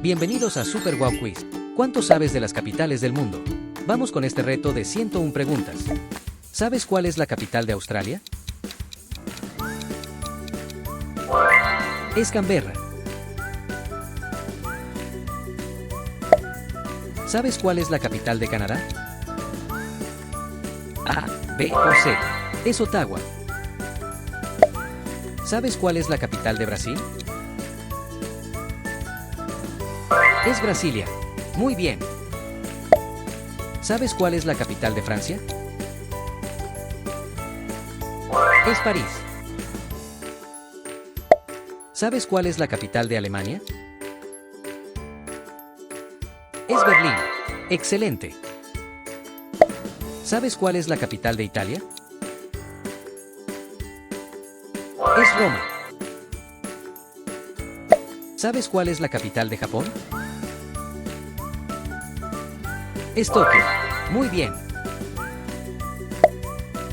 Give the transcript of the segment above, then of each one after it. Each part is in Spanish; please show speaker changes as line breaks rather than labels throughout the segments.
Bienvenidos a Super Wow Quiz. ¿Cuánto sabes de las capitales del mundo? Vamos con este reto de 101 preguntas. ¿Sabes cuál es la capital de Australia? Es Canberra. ¿Sabes cuál es la capital de Canadá? A, B o C. Es Ottawa. ¿Sabes cuál es la capital de Brasil? Es Brasilia. Muy bien. ¿Sabes cuál es la capital de Francia? Es París. ¿Sabes cuál es la capital de Alemania? Es Berlín. Excelente. ¿Sabes cuál es la capital de Italia? Es Roma. ¿Sabes cuál es la capital de Japón? Es Tokio. Muy bien.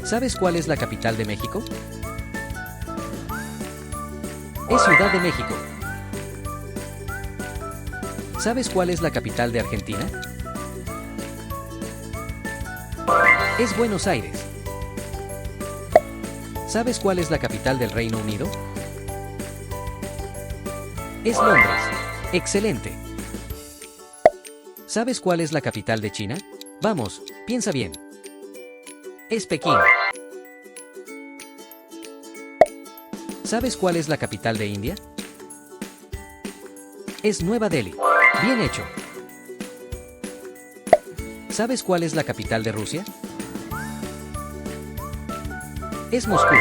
¿Sabes cuál es la capital de México? Es Ciudad de México. ¿Sabes cuál es la capital de Argentina? Es Buenos Aires. ¿Sabes cuál es la capital del Reino Unido? Es Londres. Excelente. ¿Sabes cuál es la capital de China? Vamos, piensa bien. Es Pekín. ¿Sabes cuál es la capital de India? Es Nueva Delhi. Bien hecho. ¿Sabes cuál es la capital de Rusia? Es Moscú.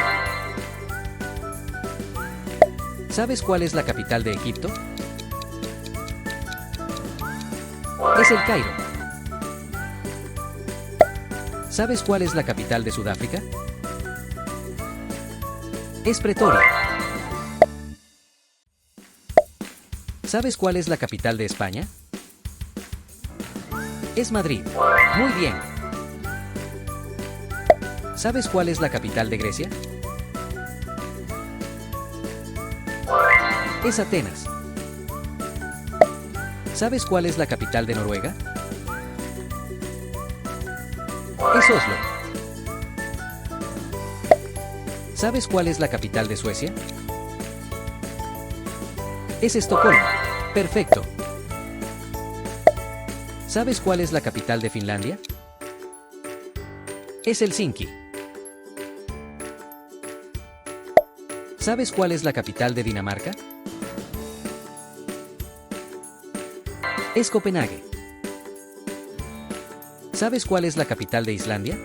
¿Sabes cuál es la capital de Egipto? Es el Cairo. ¿Sabes cuál es la capital de Sudáfrica? Es Pretoria. ¿Sabes cuál es la capital de España? Es Madrid. Muy bien. ¿Sabes cuál es la capital de Grecia? Es Atenas. ¿Sabes cuál es la capital de Noruega? Es Oslo. ¿Sabes cuál es la capital de Suecia? Es Estocolmo. Perfecto. ¿Sabes cuál es la capital de Finlandia? Es Helsinki. ¿Sabes cuál es la capital de Dinamarca? Es Copenhague. ¿Sabes cuál es la capital de Islandia?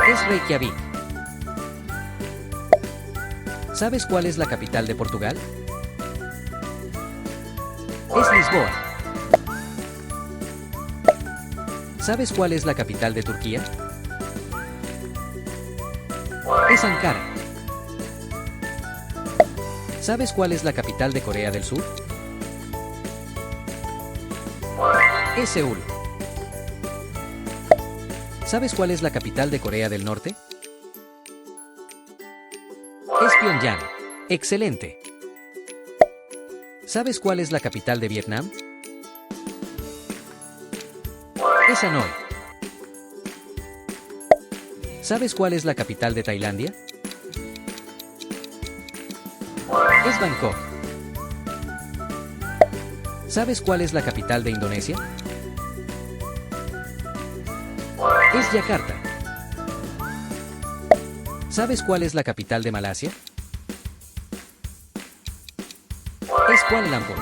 Es Reykjavik. ¿Sabes cuál es la capital de Portugal? Es Lisboa. ¿Sabes cuál es la capital de Turquía? Es Ankara. ¿Sabes cuál es la capital de Corea del Sur? Es Seúl. ¿Sabes cuál es la capital de Corea del Norte? Es Pyongyang. Excelente. ¿Sabes cuál es la capital de Vietnam? Es Hanoi. ¿Sabes cuál es la capital de Tailandia? Es Bangkok. ¿Sabes cuál es la capital de Indonesia? Es Yakarta. ¿Sabes cuál es la capital de Malasia? Es Kuala Lumpur.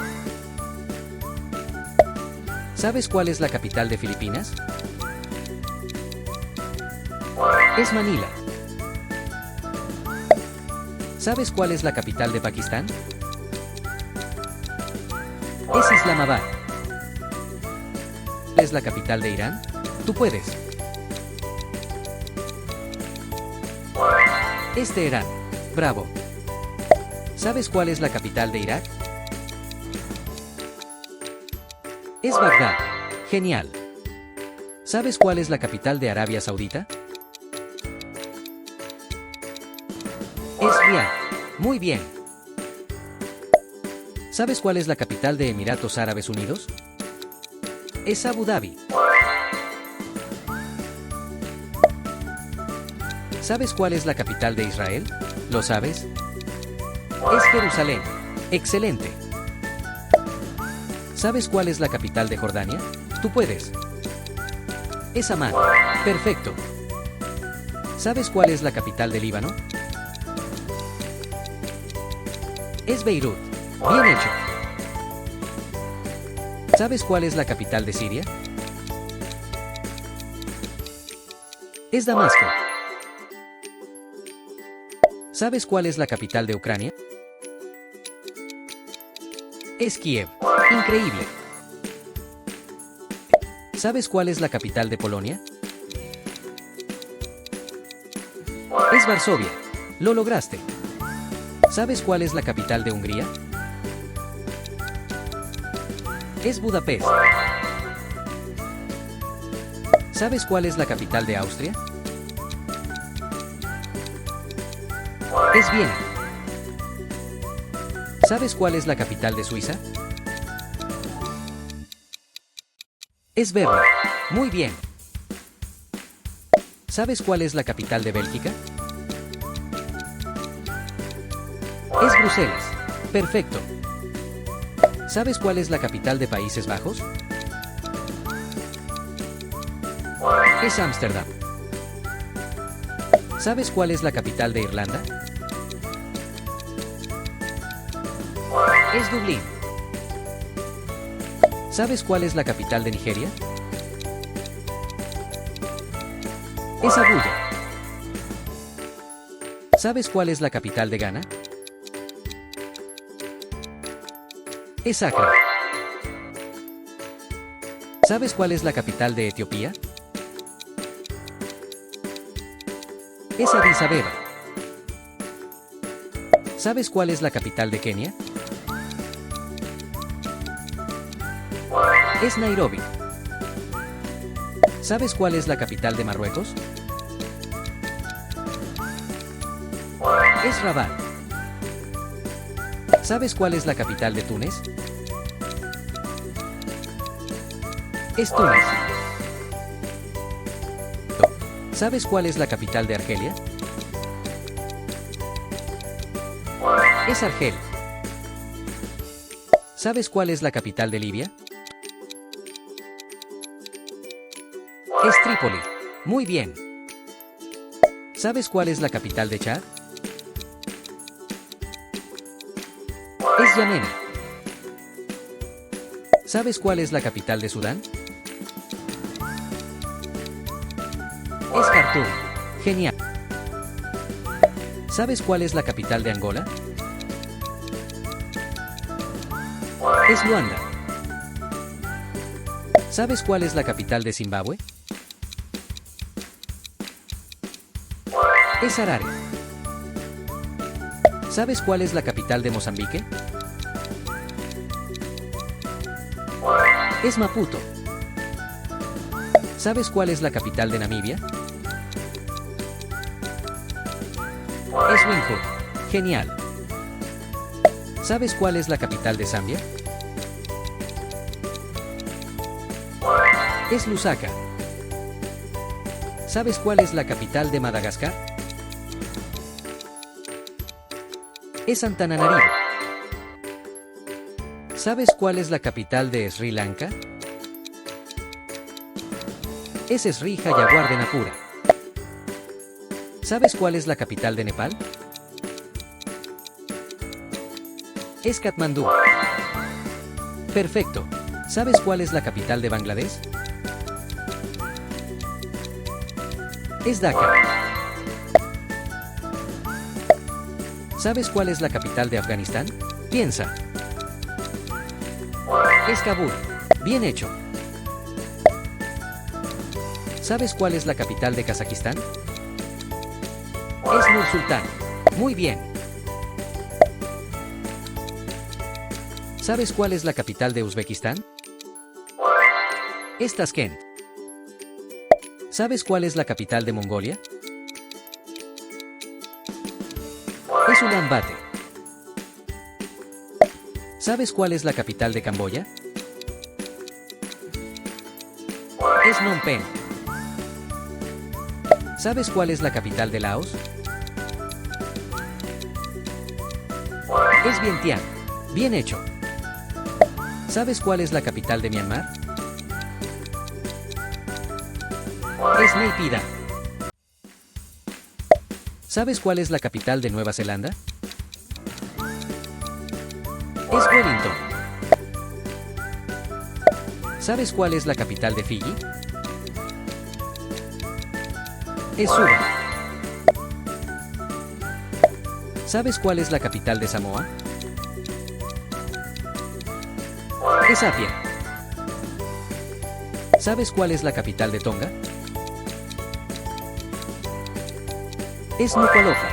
¿Sabes cuál es la capital de Filipinas? Es Manila. ¿Sabes cuál es la capital de Pakistán? Es Islamabad. ¿Cuál es la capital de Irán? Tú puedes. Es Teherán. Bravo. ¿Sabes cuál es la capital de Irak? Es Bagdad. Genial. ¿Sabes cuál es la capital de Arabia Saudita? Es Riad. Muy bien. ¿Sabes cuál es la capital de Emiratos Árabes Unidos? Es Abu Dhabi. ¿Sabes cuál es la capital de Israel? ¿Lo sabes? Es Jerusalén. Excelente. ¿Sabes cuál es la capital de Jordania? Tú puedes. Es Amán. Perfecto. ¿Sabes cuál es la capital de Líbano? Es Beirut. Bien hecho. ¿Sabes cuál es la capital de Siria? Es Damasco. ¿Sabes cuál es la capital de Ucrania? Es Kiev. Increíble. ¿Sabes cuál es la capital de Polonia? Es Varsovia. Lo lograste. ¿Sabes cuál es la capital de Hungría? Es Budapest. ¿Sabes cuál es la capital de Austria? Es Viena. ¿Sabes cuál es la capital de Suiza? Es Berna. Muy bien. ¿Sabes cuál es la capital de Bélgica? Es Bruselas. Perfecto. ¿Sabes cuál es la capital de Países Bajos? Es Ámsterdam. ¿Sabes cuál es la capital de Irlanda? Es Dublín. ¿Sabes cuál es la capital de Nigeria? Es Abuya. ¿Sabes cuál es la capital de Ghana? Es Accra. ¿Sabes cuál es la capital de Etiopía? Es Addis Abeba. ¿Sabes cuál es la capital de Kenia? Es Nairobi. ¿Sabes cuál es la capital de Marruecos? Es Rabat. ¿Sabes cuál es la capital de Túnez? Es Túnez. ¿Sabes cuál es la capital de Argelia? Es Argel. ¿Sabes cuál es la capital de Libia? Es Trípoli. Muy bien. ¿Sabes cuál es la capital de Chad? Es Yamena. ¿Sabes cuál es la capital de Sudán? Es Jartum. Genial. ¿Sabes cuál es la capital de Angola? Es Luanda. ¿Sabes cuál es la capital de Zimbabue? Es Harare. ¿Sabes cuál es la capital de Mozambique? Es Maputo. ¿Sabes cuál es la capital de Namibia? Es Windhoek. Genial. ¿Sabes cuál es la capital de Zambia? Es Lusaka. ¿Sabes cuál es la capital de Madagascar? Es Antananarivo. ¿Sabes cuál es la capital de Sri Lanka? Es Sri Jayawardenapura. ¿Sabes cuál es la capital de Nepal? Es Katmandú. Perfecto. ¿Sabes cuál es la capital de Bangladesh? Es Dhaka. ¿Sabes cuál es la capital de Afganistán? Piensa. Es Kabul. Bien hecho. ¿Sabes cuál es la capital de Kazajistán? Es Nur-Sultán. Muy bien. ¿Sabes cuál es la capital de Uzbekistán? Es Tashkent. ¿Sabes cuál es la capital de Mongolia? Es Ulaanbaatar. ¿Sabes cuál es la capital de Camboya? Es Phnom Penh. ¿Sabes cuál es la capital de Laos? Es Vientiane. Bien hecho. ¿Sabes cuál es la capital de Myanmar? Es Nay Pyi Da. ¿Sabes cuál es la capital de Nueva Zelanda? Es Wellington. ¿Sabes cuál es la capital de Fiji? Es Suva. ¿Sabes cuál es la capital de Samoa? Es Apia. ¿Sabes cuál es la capital de Tonga? Es Nuku'alofa.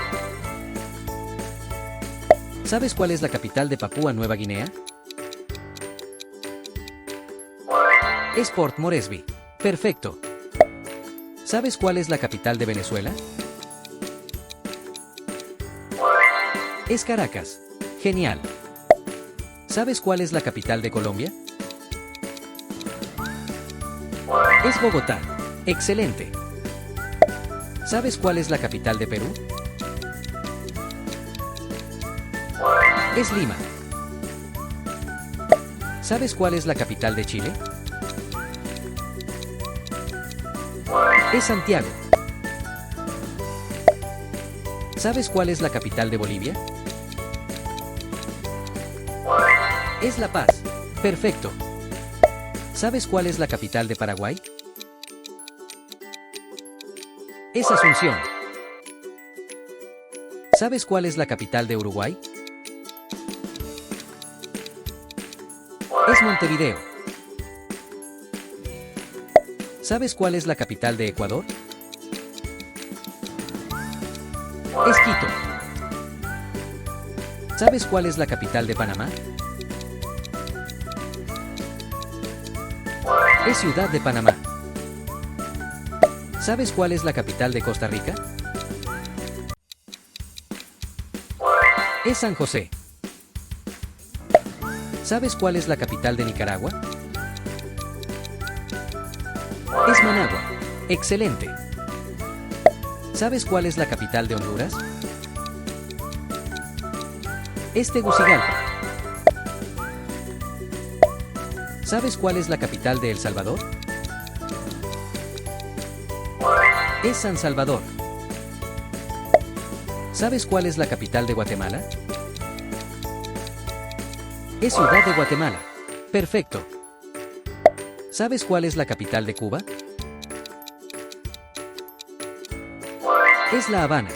¿Sabes cuál es la capital de Papúa Nueva Guinea? Es Port Moresby. Perfecto. ¿Sabes cuál es la capital de Venezuela? Es Caracas. Genial. ¿Sabes cuál es la capital de Colombia? Es Bogotá. Excelente. ¿Sabes cuál es la capital de Perú? Es Lima. ¿Sabes cuál es la capital de Chile? Es Santiago. ¿Sabes cuál es la capital de Bolivia? Es La Paz. Perfecto. ¿Sabes cuál es la capital de Paraguay? Es Asunción. ¿Sabes cuál es la capital de Uruguay? Es Montevideo. ¿Sabes cuál es la capital de Ecuador? Es Quito. ¿Sabes cuál es la capital de Panamá? Es Ciudad de Panamá. ¿Sabes cuál es la capital de Costa Rica? Es San José. ¿Sabes cuál es la capital de Nicaragua? Es Managua. Excelente. ¿Sabes cuál es la capital de Honduras? Es Tegucigalpa. ¿Sabes cuál es la capital de El Salvador? Es San Salvador. ¿Sabes cuál es la capital de Guatemala? Es Ciudad de Guatemala. Perfecto. ¿Sabes cuál es la capital de Cuba? Es La Habana.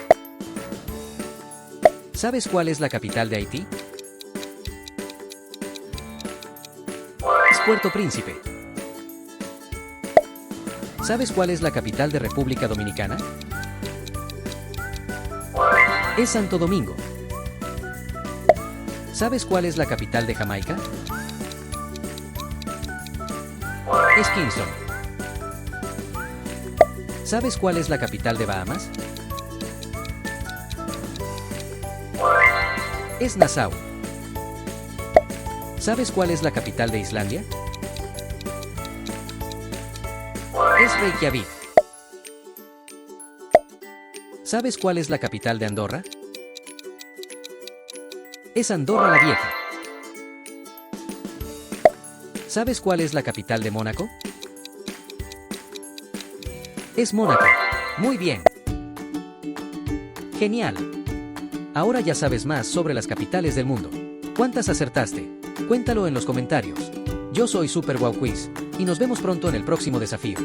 ¿Sabes cuál es la capital de Haití? Es Puerto Príncipe. ¿Sabes cuál es la capital de República Dominicana? Es Santo Domingo. ¿Sabes cuál es la capital de Jamaica? Es Kingston. ¿Sabes cuál es la capital de Bahamas? Es Nassau. ¿Sabes cuál es la capital de Islandia? Es Reykjavik. ¿Sabes cuál es la capital de Andorra? Es Andorra la Vieja. ¿Sabes cuál es la capital de Mónaco? Es Mónaco. Muy bien. Genial. Ahora ya sabes más sobre las capitales del mundo. ¿Cuántas acertaste? Cuéntalo en los comentarios. Yo soy Super Wow Quiz, y nos vemos pronto en el próximo desafío.